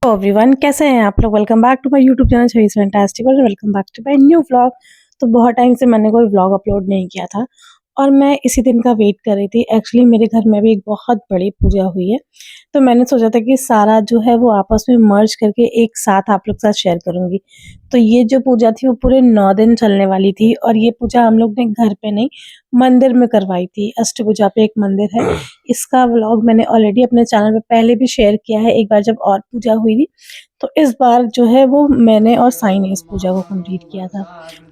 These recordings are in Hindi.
एवरीवन, कैसे हैं आप लोग। Welcome back to my YouTube channel Chhavi fantastic और welcome back to my new vlog. तो बहुत टाइम से मैंने कोई व्लॉग अपलोड नहीं किया था और मैं इसी दिन का वेट कर रही थी। एक्चुअली मेरे घर में भी एक बहुत बड़ी पूजा हुई है, तो मैंने सोचा था कि सारा जो है वो आपस में मर्ज करके एक साथ आप लोग के साथ शेयर करूंगी। तो ये जो पूजा थी वो पूरे 9 दिन चलने वाली थी और ये पूजा हम लोग ने घर पे नहीं, मंदिर में करवाई थी। अष्टभुजा पे एक मंदिर है, इसका व्लॉग मैंने ऑलरेडी अपने चैनल पे पहले भी शेयर किया है, एक बार जब और पूजा हुई थी। तो इस बार जो है वो मैंने और साई ने इस पूजा को कंप्लीट किया था।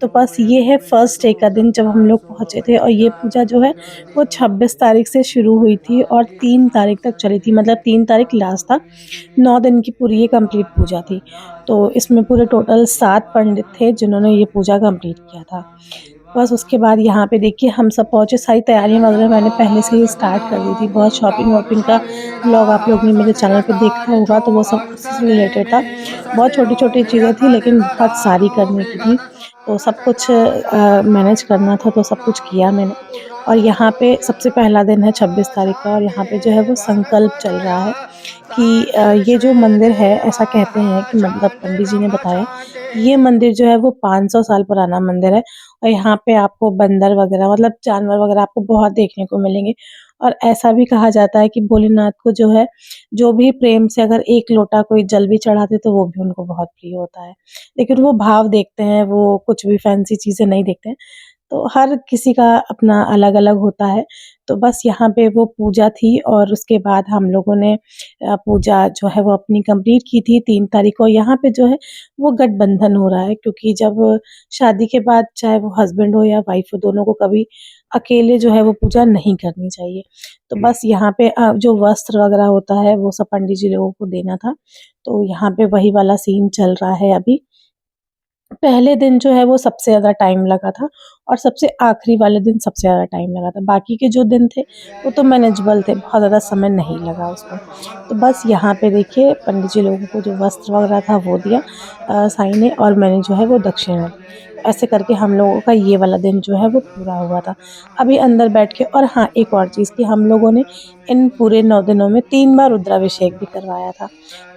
तो बस ये है फर्स्ट डे का दिन जब हम लोग पहुंचे थे और ये पूजा जो है वो 26 तारीख से शुरू हुई थी और 3 तारीख तक चली थी, मतलब 3 तारीख लास्ट था। 9 दिन की पूरी ये कंप्लीट पूजा थी। तो इसमें पूरे टोटल 7 पंडित थे जिन्होंने ये पूजा कंप्लीट किया था। बस उसके बाद यहाँ पे देखिए हम सब पहुँचे, सारी तैयारियाँ वगैरह मैंने पहले से ही स्टार्ट कर दी थी। बहुत शॉपिंग-वॉपिंग का व्लॉग आप लोग ने मेरे चैनल पे देखा होगा, तो वो सब उसी से रिलेटेड था। बहुत छोटी-छोटी चीज़ें थी लेकिन बहुत सारी करने की थी, तो सब कुछ मैनेज करना था, तो सब कुछ किया मैंने। और यहाँ पे सबसे पहला दिन है 26 तारीख का और यहाँ पे जो है वो संकल्प चल रहा है कि ये जो मंदिर है, ऐसा कहते हैं कि मतलब पंडित जी ने बताया कि ये मंदिर जो है वो 500 साल पुराना मंदिर है और यहाँ पे आपको बंदर वगैरह मतलब जानवर वगैरह आपको बहुत देखने को मिलेंगे। और ऐसा भी कहा जाता है कि भोलेनाथ को जो है, जो भी प्रेम से अगर एक लोटा कोई जल भी चढ़ाते तो वो भी उनको बहुत प्रिय होता है। लेकिन वो भाव देखते हैं, वो कुछ भी फैंसी चीज़ें नहीं देखते हैं। तो हर किसी का अपना अलग-अलग होता है। तो बस यहाँ पे वो पूजा थी और उसके बाद हम लोगों ने पूजा जो है वो अपनी कंप्लीट की थी 3 तारीख को। यहाँ पे जो है वो गठबंधन हो रहा है, क्योंकि जब शादी के बाद चाहे वो हस्बैंड हो या वाइफ हो, दोनों को कभी अकेले जो है वो पूजा नहीं करनी चाहिए। तो बस यहाँ पे जो वस्त्र वगैरह होता है वो सब पंडित जी लोगों को देना था। तो यहाँ पे वही वाला सीन चल रहा है अभी। पहले दिन जो है वो सबसे ज़्यादा टाइम लगा था और सबसे आखिरी वाले दिन सबसे ज़्यादा टाइम लगा था। बाकी के जो दिन थे वो तो मैनेजेबल थे, बहुत ज़्यादा समय नहीं लगा उसमें। तो बस यहाँ पे देखिए पंडित जी लोगों को जो वस्त्र वगैरह था वो दिया साईं ने, और मैंने जो है वो दक्षिणा दी। ऐसे करके हम लोगों का ये वाला दिन जो है वो पूरा हुआ था। अभी अंदर बैठ के, और हाँ, एक और चीज़ कि हम लोगों ने इन पूरे 9 दिनों में 3 बार रुद्राभिषेक भी करवाया था।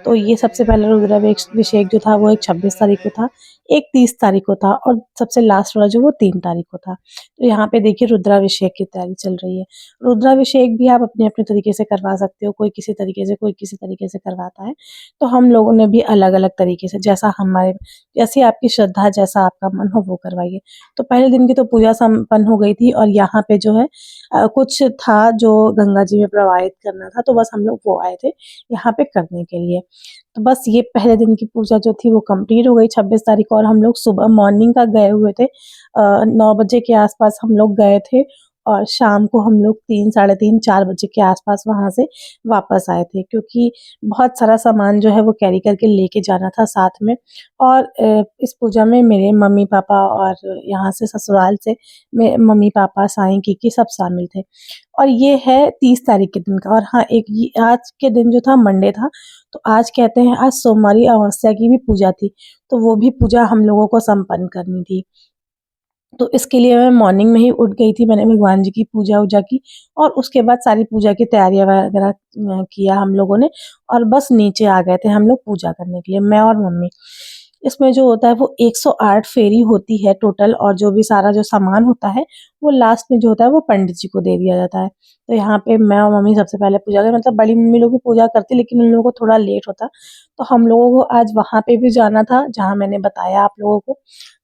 तो ये सबसे पहला रुद्राभिषेक जो था वो एक 26 तारीख को था, एक 30 तारीख को था और सबसे लास्ट वाला जो वो 3 तारीख को था। तो यहाँ पे देखिए रुद्राभिषेक की तैयारी चल रही है। रुद्राभिषेक भी आप अपने-अपने तरीके से करवा सकते हो, कोई किसी तरीके से, कोई किसी तरीके से करवाता है। तो हम लोगों ने भी अलग-अलग तरीके से, जैसी आपकी श्रद्धा, जैसा आपका मन हो वो करवाइए। तो पहले दिन की तो पूजा संपन्न हो गई थी और यहाँ पे जो है कुछ था जो गंगा जी में प्रवाहित करना था, तो बस हम लोग वो आए थे यहाँ पे करने के लिए। तो बस ये पहले दिन की पूजा जो थी वो कंप्लीट हो गई 26 तारीख को और हम लोग सुबह मॉर्निंग का गए हुए थे। 9 बजे के आस-पास हम लोग गए थे और शाम को हम लोग 3 साढ़े 3 4 बजे के आस-पास वहाँ से वापस आए थे, क्योंकि बहुत सारा सामान जो है वो कैरी करके लेके जाना था साथ में। और इस पूजा में मेरे मम्मी-पापा और यहाँ से ससुराल से मम्मी-पापा, साईं, कीकी सब शामिल थे। और ये है 30 तारीख के दिन का। और हाँ, एक ये आज के दिन जो था मंडे था, तो आज कहते हैं आज सोमवारी अमावस्या की भी पूजा थी, तो वो भी पूजा हम लोगों को संपन्न करनी थी। तो इसके लिए मैं मॉर्निंग में ही उठ गई थी, मैंने भगवान जी की पूजा-वूजा की और उसके बाद सारी पूजा की तैयारियाँ वगैरह किया हम लोगों ने और बस नीचे आ गए थे हम लोग पूजा करने के लिए, मैं और मम्मी। इसमें जो होता है वो 108 फेरी होती है टोटल, और जो भी सारा जो सामान होता है, वो लास्ट में जो होता है वो पंडित जी को दे दिया जाता है। तो यहाँ पे मैं और मम्मी सबसे पहले पूजा करें, मतलब बड़ी मम्मी लोग भी पूजा करती, लेकिन उन लोगों को थोड़ा लेट होता। तो हम लोगों को आज वहाँ पे भी जाना था, जहाँ मैंने बताया आप लोगों को।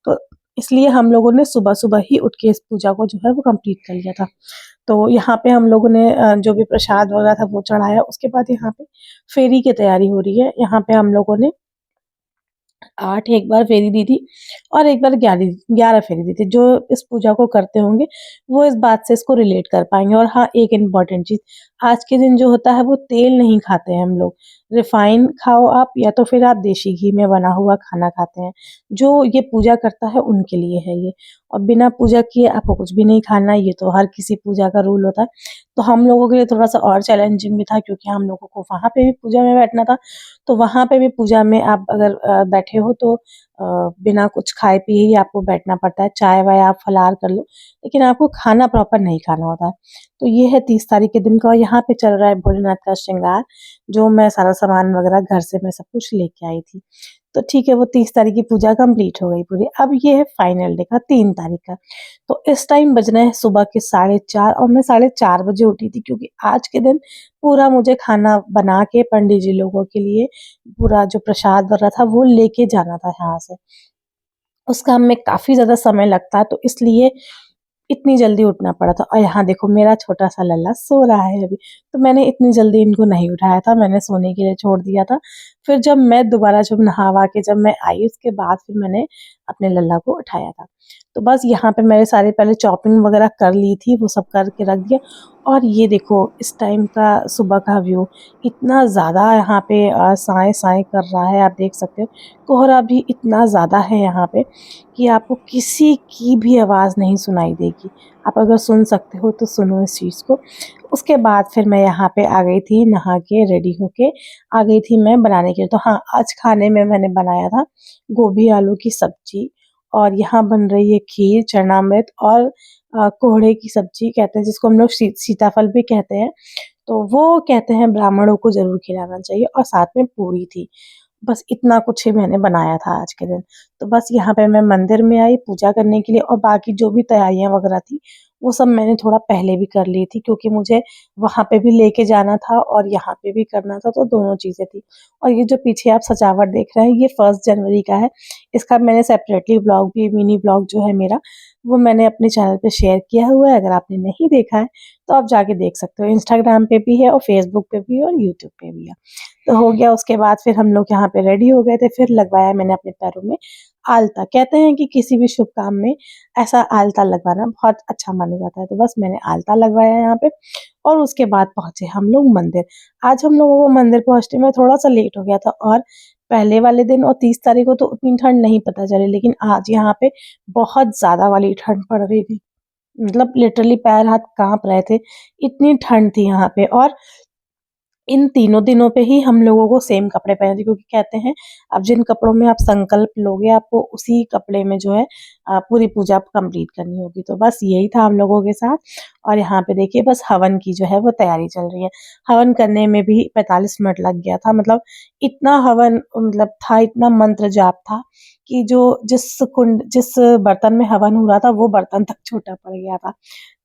तो इसलिए हम लोगों ने सुबह-सुबह ही उठ के इस पूजा को जो है वो कंप्लीट कर लिया था। तो यहाँ पे हम लोगों ने जो भी प्रसाद वगैरह था वो चढ़ाया। उसके बाद यहाँ पे फेरी की तैयारी हो रही है। यहाँ पे हम लोगों ने 8 एक बार फेरी दी थी और एक बार 11 फेरी दी थी। जो इस पूजा को करते होंगे वो इस बात से इसको रिलेट कर पाएँगे। और हाँ, एक इम्पोर्टेंट चीज़, आज के दिन जो होता है वो तेल नहीं खाते हैं हम लोग। रिफाइन खाओ आप या तो फिर आप देशी घी में बना हुआ खाना खाते हैं। जो ये पूजा करता है उनके लिए है ये, और बिना पूजा किए आपको कुछ भी नहीं खाना है, ये तो हर किसी पूजा का रूल होता है। तो हम लोगों के लिए थोड़ा-सा और चैलेंजिंग भी था, क्योंकि हम लोगों को वहाँ पे भी पूजा में बैठना था। तो वहाँ पे भी पूजा में आप अगर बैठे हो तो बिना कुछ खाए पिए ही आपको बैठना पड़ता है। चाय वाय आप फलार कर लो, लेकिन आपको खाना प्रॉपर नहीं खाना होता है। तो ये है 30 तारीख के दिन का, और यहाँ पे चल रहा है भोलेनाथ का श्रृंगार, जो मैं सारा सामान वगैरह घर से मैं सब कुछ लेके आई थी। तो ठीक है, वो 30 तारीख की पूजा कंप्लीट हो गई पूरी। अब ये है फाइनल डे का 3 तारीख का। तो इस टाइम बज रहे हैं सुबह के 4:30, और मैं 4:30 बजे उठी थी, क्योंकि आज के दिन पूरा मुझे खाना बना के पंडित जी लोगों के लिए पूरा जो प्रसाद वगैरह था वो लेके जाना था यहाँ से। उस काम में काफ़ी ज़्यादा समय लगता है, तो इसलिए इतनी जल्दी उठना पड़ा था। और यहाँ देखो मेरा छोटा-सा लल्ला सो रहा है अभी, तो मैंने इतनी जल्दी इनको नहीं उठाया था, मैंने सोने के लिए छोड़ दिया था। फिर जब मैं दोबारा जब नहा-वहा के जब मैं आई, उसके बाद फिर मैंने अपने लल्ला को उठाया था। तो बस यहाँ पे मैंने सारे पहले चॉपिंग वगैरह कर ली थी, वो सब करके रख दिया। और ये देखो इस टाइम का सुबह का व्यू, इतना ज़्यादा यहाँ पे साएँ-साएँ कर रहा है, आप देख सकते हो। कोहरा भी इतना ज़्यादा है यहाँ पे कि आपको किसी की भी आवाज़ नहीं सुनाई देगी। आप अगर सुन सकते हो तो सुनो इस चीज़ को। उसके बाद फिर मैं यहाँ पे आ गई थी, नहा के रेडी होके आ गई थी मैं बनाने के लिए। तो हाँ, आज खाने में मैंने बनाया था गोभी आलू की सब्ज़ी, और यहाँ बन रही है खीर, चरणामृत और कोहड़े की सब्ज़ी कहते हैं जिसको हम लोग सीताफल भी कहते हैं। तो वो कहते हैं ब्राह्मणों को ज़रूर खिलाना चाहिए, और साथ में पूरी थी। बस इतना कुछ ही मैंने बनाया था आज के दिन। तो बस यहाँ पे मैं मंदिर में आई पूजा करने के लिए, और बाकी जो भी तैयारियाँ वगैरह थी, वो सब मैंने थोड़ा पहले भी कर ली थी, क्योंकि मुझे वहाँ पे भी लेके जाना था और यहाँ पे भी करना था, तो दोनों चीज़ें थी। और ये जो पीछे आप सजावट देख रहे हैं, ये 1 जनवरी का है। इसका मैंने सेपरेटली व्लॉग भी, मिनी व्लॉग जो है मेरा, वो मैंने अपने चैनल पे शेयर किया हुआ है। अगर आपने नहीं देखा है, तो आप जाके देख सकते हो। इंस्टाग्राम पे भी है, और फेसबुक पे भी है, और यूट्यूब पे भी है। तो हो गया, उसके बाद फिर हम लोग यहाँ पे रेडी हो गए थे, फिर लगवाया मैंने अपने पैरों में आलता। कहते हैं कि किसी भी शुभ काम में ऐसा आलता लगवाना बहुत अच्छा माना जाता है, तो बस मैंने आलता लगवाया यहाँ पे, और उसके बाद पहुँचे हम लोग मंदिर। आज हम लोगों को मंदिर पहुँचने में थोड़ा-सा लेट हो गया था, और पहले वाले दिन और 30 तारीख को तो उतनी ठंड नहीं पता चली, लेकिन आज यहाँ पे बहुत ज़्यादा वाली ठंड पड़ रही थी। मतलब लिटरली पैर हाथ काँप रहे थे, इतनी ठंड थी यहाँ पे। और इन तीनों दिनों पे ही हम लोगों को सेम कपड़े पहनने थे, क्योंकि कहते हैं अब जिन कपड़ों में आप संकल्प लोगे, आपको उसी कपड़े में जो है पूरी पूजा कंप्लीट करनी होगी। तो बस यही था हम लोगों के साथ। और यहाँ पे देखिए बस हवन की जो है वो तैयारी चल रही है। हवन करने में भी 45 मिनट लग गया था। मतलब इतना हवन मतलब था, इतना मंत्र जाप था कि जो जिस बर्तन में हवन हो रहा था, वो बर्तन तक छोटा पड़ गया था।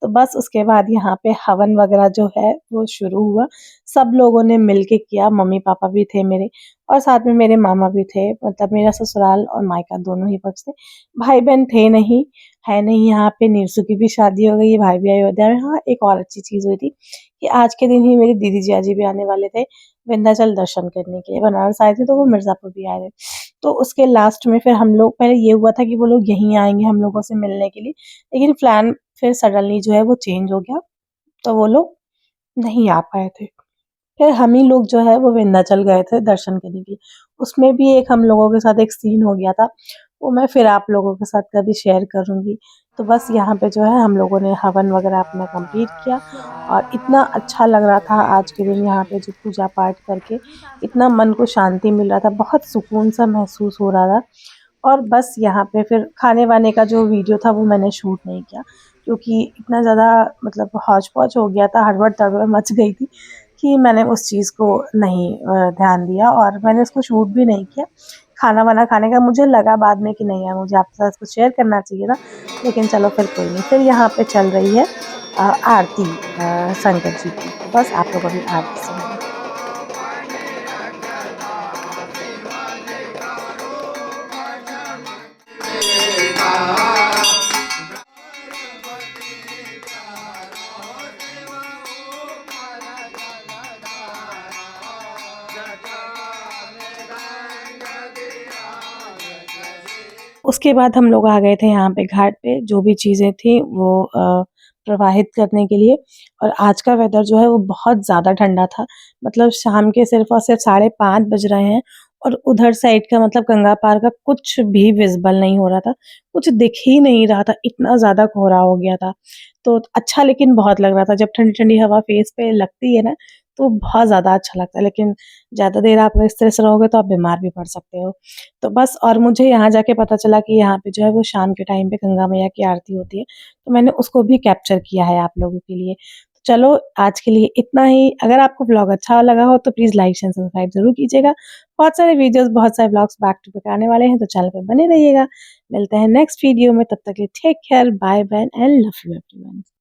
तो बस उसके बाद यहाँ पे हवन वगैरह जो है वो शुरू हुआ। सब लोगों ने मिल के किया, मम्मी-पापा भी थे मेरे, और साथ में मेरे मामा भी थे, मतलब मेरा ससुराल और मायका दोनों ही पक्ष से। भाई-बहन थे नहीं, है नहीं यहाँ पे, नीरसू की भी शादी हो गई, भाई भी अयोध्या में। हाँ, एक और अच्छी चीज़ हुई थी कि आज के दिन ही मेरी दीदी जीजाजी भी आने वाले थे विंध्याचल दर्शन करने के लिए। बनारस आए थे तो वो मिर्ज़ापुर भी आए थे। तो उसके लास्ट में फिर हम लोग, पहले ये हुआ था कि वो लोग यहीं आएँगे हम लोगों से मिलने के लिए, लेकिन प्लान फिर सडनली जो है वो चेंज हो गया, तो वो लोग नहीं आ पाए थे। फिर हम ही लोग जो है वो विंध्याचल गए थे दर्शन करने के लिए। उसमें भी एक हम लोगों के साथ एक सीन हो गया था, वो मैं फिर आप लोगों के साथ कभी शेयर करूँगी। तो बस यहाँ पे जो है हम लोगों ने हवन वगैरह अपना कंप्लीट किया, और इतना अच्छा लग रहा था आज के दिन यहाँ पे जो पूजा पाठ करके, इतना मन को शांति मिल रहा था, बहुत सुकून सा महसूस हो रहा था। और बस यहाँ पे फिर खाने-वाने का जो वीडियो था वो मैंने शूट नहीं किया, क्योंकि इतना ज़्यादा मतलब हौच-पौच हो गया था, हड़बड़-तड़बड़ मच गई थी कि मैंने उस चीज़ को नहीं ध्यान दिया, और मैंने उसको शूट भी नहीं किया। खाना-वाना खाने का मुझे लगा बाद में कि नहीं यार, मुझे आपके साथ इसको शेयर करना चाहिए था, लेकिन चलो फिर कोई नहीं। फिर यहाँ पे चल रही है आरती शंकर जी की, तो बस आप लोग अभी आरती सुनिए। उसके बाद हम लोग आ गए थे यहाँ पे घाट पे, जो भी चीज़ें थी वो प्रवाहित करने के लिए। और आज का वेदर जो है वो बहुत ज़्यादा ठंडा था, मतलब शाम के सिर्फ़ और सिर्फ 5:30 बज रहे हैं, और उधर साइड का मतलब गंगा पार का कुछ भी विज़िबल नहीं हो रहा था, कुछ दिख ही नहीं रहा था, इतना ज़्यादा कोहरा हो गया था। तो अच्छा लेकिन बहुत लग रहा था, जब ठंडी-ठंडी हवा फेस पे लगती है ना, तो बहुत ज़्यादा अच्छा लगता है। लेकिन ज़्यादा देर आप इस तरह से रहोगे तो आप बीमार भी पड़ सकते हो। तो बस और मुझे यहाँ जाके पता चला कि यहाँ पे जो है वो शाम के टाइम पे गंगा मैया की आरती होती है, तो मैंने उसको भी कैप्चर किया है आप लोगों के लिए। चलो आज के लिए इतना ही। अगर आपको व्लॉग अच्छा लगा हो तो प्लीज़ लाइक शेयर सब्सक्राइब ज़रूर कीजिएगा। बहुत सारे वीडियोज़, बहुत सारे व्लॉग्स बैक टू बैक आने वाले हैं, तो चैनल पे बने रहिएगा। मिलते हैं नेक्स्ट वीडियो में, तब तक के लिए take care, bye bye and love you everyone.